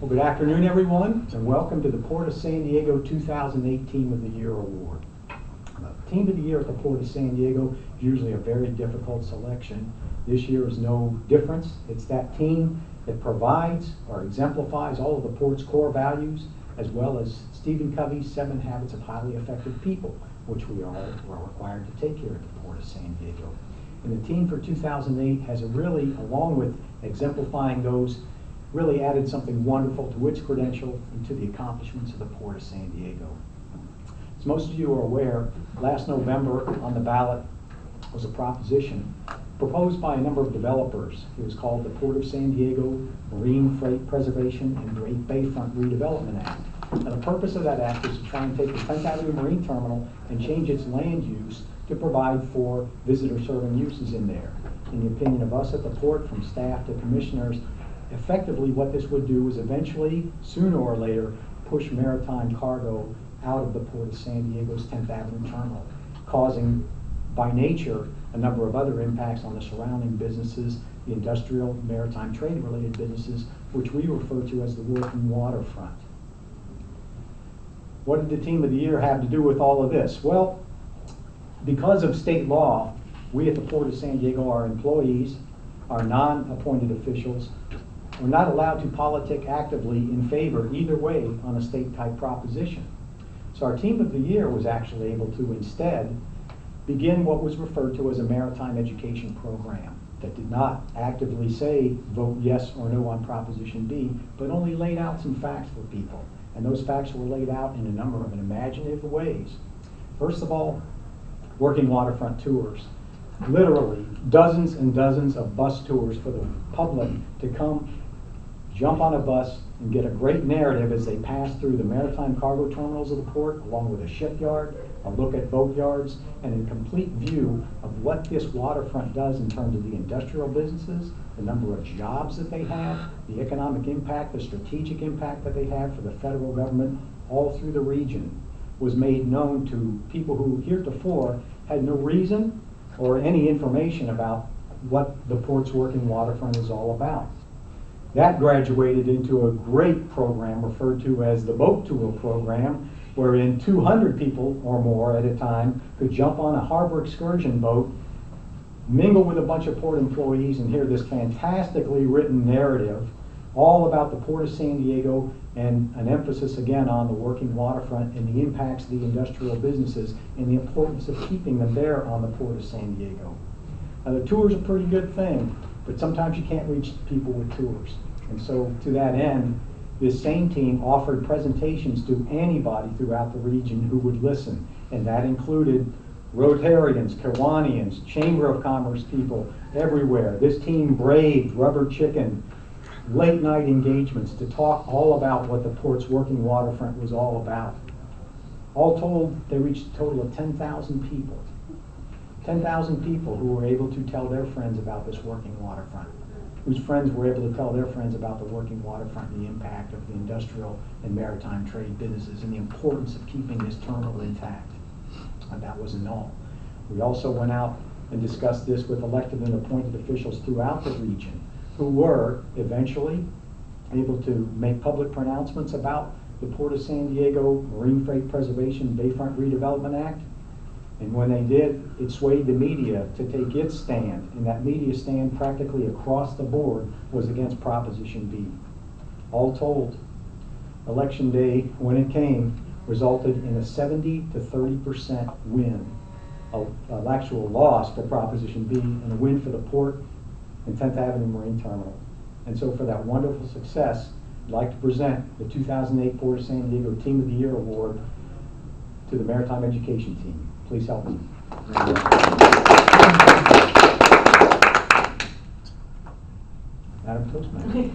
Well, good afternoon, everyone, and welcome to the Port of San Diego 2008 Team of the Year Award. Team of the Year at the Port of San Diego is usually a very difficult selection. This year is no difference. It's that team that provides or exemplifies all of the Port's core values, as well as Stephen Covey's 7 Habits of Highly Effective People, which we are required to take here at the Port of San Diego. And the team for 2008 has really, along with exemplifying those, really added something wonderful to its credential and to the accomplishments of the Port of San Diego. As most of you are aware, last November on the ballot was a proposition proposed by a number of developers. It was called the Port of San Diego Marine Freight Preservation and Great Bayfront Redevelopment Act. Now, the purpose of that act is to try and take the 10th Avenue Marine Terminal and change its land use to provide for visitor-serving uses in there. In the opinion of us at the Port, from staff to commissioners, effectively what this would do is eventually, sooner or later, push maritime cargo out of the Port of San Diego's 10th Avenue Terminal, causing, by nature, a number of other impacts on the surrounding businesses, the industrial, maritime trade-related businesses, which we refer to as the working waterfront. What did the Team of the Year have to do with all of this? Well, because of state law, we at the Port of San Diego, our employees, our non-appointed officials, we're not allowed to politic actively in favor either way on a state-type proposition. So our Team of the Year was actually able to instead begin what was referred to as a maritime education program that did not actively say vote yes or no on Proposition B, but only laid out some facts for people. And those facts were laid out in a number of imaginative ways. First of all, working waterfront tours. Literally dozens and dozens of bus tours for the public to come jump on a bus and get a great narrative as they pass through the maritime cargo terminals of the port, along with a shipyard, a look at boat yards, and a complete view of what this waterfront does in terms of the industrial businesses, the number of jobs that they have, the economic impact, the strategic impact that they have for the federal government all through the region, was made known to people who heretofore had no reason or any information about what the port's working waterfront is all about. That graduated into a great program referred to as the boat tour program, wherein 200 people or more at a time could jump on a harbor excursion boat, mingle with a bunch of port employees, and hear this fantastically written narrative all about the Port of San Diego, and an emphasis again on the working waterfront and the impacts of the industrial businesses and the importance of keeping them there on the Port of San Diego. Now, the tour's a pretty good thing, but sometimes you can't reach people with tours. And so to that end, this same team offered presentations to anybody throughout the region who would listen. And that included Rotarians, Kiwanians, Chamber of Commerce people everywhere. This team braved Rubber Chicken, late night engagements to talk all about what the port's working waterfront was all about. All told, they reached a total of 10,000 people. 10,000 people who were able to tell their friends about this working waterfront, whose friends were able to tell their friends about the working waterfront and the impact of the industrial and maritime trade businesses and the importance of keeping this terminal intact. And that wasn't all. We also went out and discussed this with elected and appointed officials throughout the region, who were eventually able to make public pronouncements about the Port of San Diego Marine Freight Preservation Bayfront Redevelopment Act. And when they did, it swayed the media to take its stand, and that media stand practically across the board was against Proposition B. All told, Election Day, when it came, resulted in a 70 to 30% win, an actual loss for Proposition B, and a win for the Port and 10th Avenue Marine Terminal. And so for that wonderful success, I'd like to present the 2008 Port of San Diego Team of the Year Award to the Maritime Education Team. Please help me. Madam Postmaster.